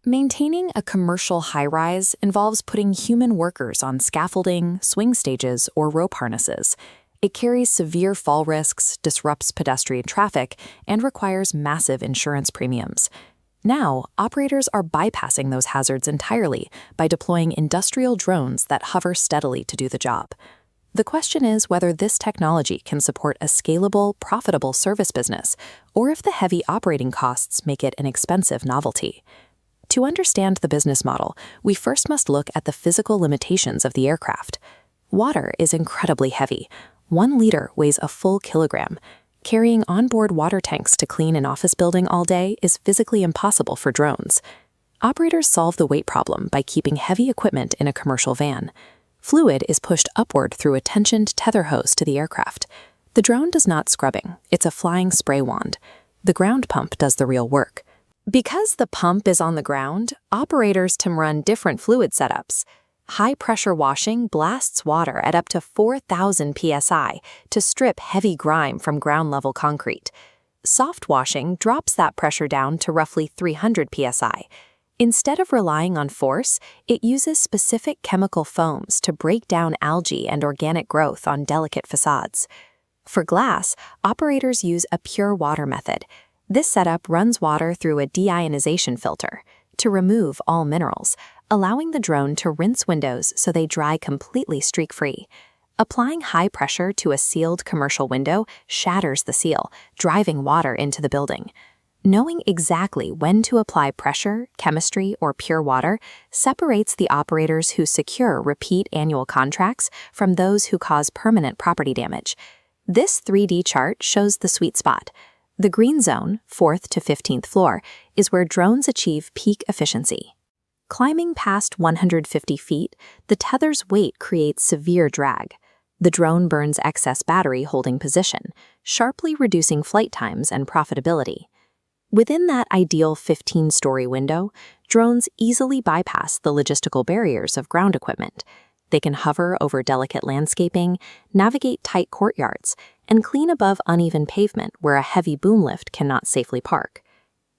Maintaining a commercial high-rise involves putting human workers on scaffolding, swing stages, or rope harnesses. It carries severe fall risks, disrupts pedestrian traffic, and requires massive insurance premiums. Now, operators are bypassing those hazards entirely by deploying industrial drones that hover steadily to do the job. The question is whether this technology can support a scalable, profitable service business, or if the heavy operating costs make it an expensive novelty. To understand the business model, we first must look at the physical limitations of the aircraft. Water is incredibly heavy. 1 liter weighs a full kilogram. Carrying onboard water tanks to clean an office building all day is physically impossible for drones. Operators solve the weight problem by keeping heavy equipment in a commercial van. Fluid is pushed upward through a tensioned tether hose to the aircraft. The drone does not scrubbing, it's a flying spray wand. The ground pump does the real work. Because the pump is on the ground, operators can run different fluid setups. High-pressure washing blasts water at up to 4,000 psi to strip heavy grime from ground-level concrete. Soft washing drops that pressure down to roughly 300 psi. Instead of relying on force, it uses specific chemical foams to break down algae and organic growth on delicate facades. For glass, operators use a pure water method. This setup runs water through a deionization filter to remove all minerals, allowing the drone to rinse windows so they dry completely streak-free. Applying high pressure to a sealed commercial window shatters the seal, driving water into the building. Knowing exactly when to apply pressure, chemistry, or pure water separates the operators who secure repeat annual contracts from those who cause permanent property damage. This 3D chart shows the sweet spot. The green zone, 4th to 15th floor, is where drones achieve peak efficiency. Climbing past 150 feet, the tether's weight creates severe drag. The drone burns excess battery holding position, sharply reducing flight times and profitability. Within that ideal 15-story window, drones easily bypass the logistical barriers of ground equipment. They can hover over delicate landscaping, navigate tight courtyards, and clean above uneven pavement where a heavy boom lift cannot safely park.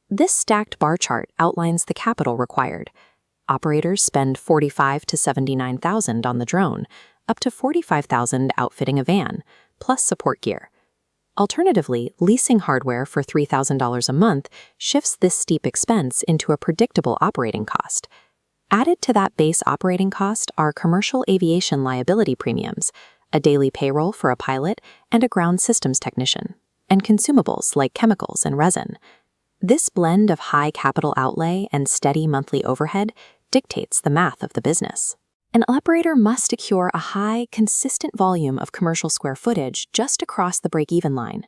This stacked bar chart outlines the capital required. Operators spend $45,000 to $79,000 on the drone, up to $45,000 outfitting a van, plus support gear. Alternatively, leasing hardware for $3,000 a month shifts this steep expense into a predictable operating cost. Added to that base operating cost are commercial aviation liability premiums, a daily payroll for a pilot and a ground systems technician, and consumables like chemicals and resin. This blend of high capital outlay and steady monthly overhead dictates the math of the business. An operator must secure a high, consistent volume of commercial square footage just across the break-even line.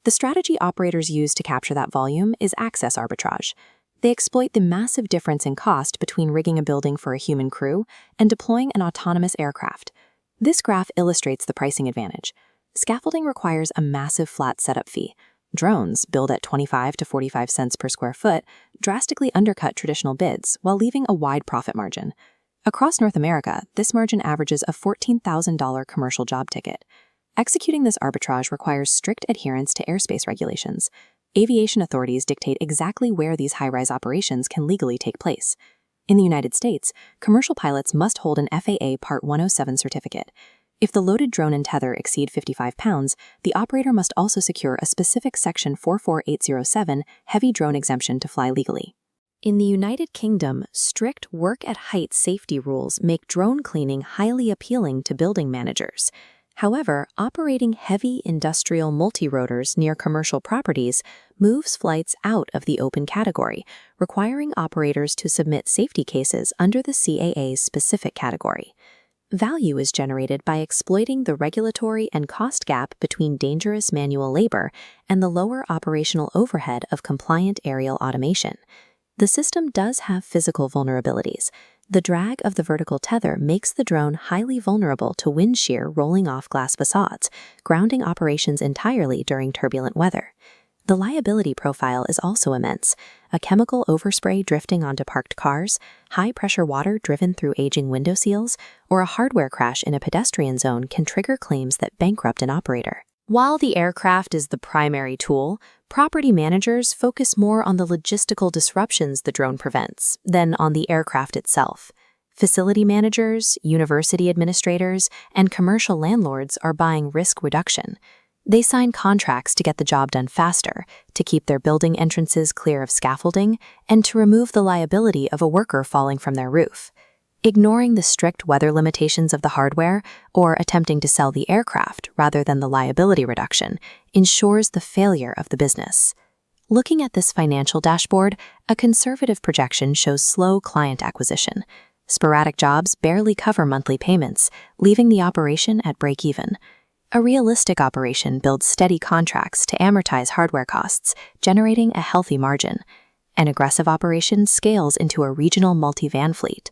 The strategy operators use to capture that volume is access arbitrage. They exploit the massive difference in cost between rigging a building for a human crew and deploying an autonomous aircraft. This graph illustrates the pricing advantage. Scaffolding requires a massive flat setup fee. Drones, billed at 25 to 45 cents per square foot, drastically undercut traditional bids while leaving a wide profit margin. Across North America, this margin averages a $14,000 commercial job ticket. Executing this arbitrage requires strict adherence to airspace regulations. Aviation authorities dictate exactly where these high-rise operations can legally take place. In the United States, commercial pilots must hold an FAA Part 107 certificate. If the loaded drone and tether exceed 55 pounds, the operator must also secure a specific Section 44807 heavy drone exemption to fly legally. In the United Kingdom, strict work-at-height safety rules make drone cleaning highly appealing to building managers. However, operating heavy industrial multirotors near commercial properties moves flights out of the open category, requiring operators to submit safety cases under the CAA's specific category. Value is generated by exploiting the regulatory and cost gap between dangerous manual labor and the lower operational overhead of compliant aerial automation. The system does have physical vulnerabilities. The drag of the vertical tether makes the drone highly vulnerable to wind shear rolling off glass facades, grounding operations entirely during turbulent weather. The liability profile is also immense. A chemical overspray drifting onto parked cars, high-pressure water driven through aging window seals, or a hardware crash in a pedestrian zone can trigger claims that bankrupt an operator. While the aircraft is the primary tool, property managers focus more on the logistical disruptions the drone prevents than on the aircraft itself. Facility managers, university administrators, and commercial landlords are buying risk reduction. They sign contracts to get the job done faster, to keep their building entrances clear of scaffolding, and to remove the liability of a worker falling from their roof. Ignoring the strict weather limitations of the hardware or attempting to sell the aircraft rather than the liability reduction ensures the failure of the business. Looking at this financial dashboard, a conservative projection shows slow client acquisition. Sporadic jobs barely cover monthly payments, leaving the operation at break-even. A realistic operation builds steady contracts to amortize hardware costs, generating a healthy margin. An aggressive operation scales into a regional multi-van fleet.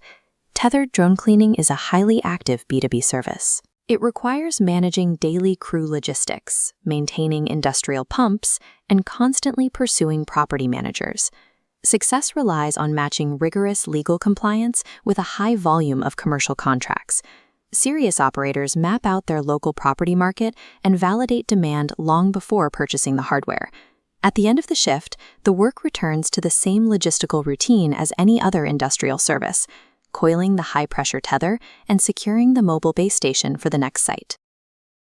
Tethered drone cleaning is a highly active B2B service. It requires managing daily crew logistics, maintaining industrial pumps, and constantly pursuing property managers. Success relies on matching rigorous legal compliance with a high volume of commercial contracts. Serious operators map out their local property market and validate demand long before purchasing the hardware. At the end of the shift, the work returns to the same logistical routine as any other industrial service, coiling the high-pressure tether and securing the mobile base station for the next site.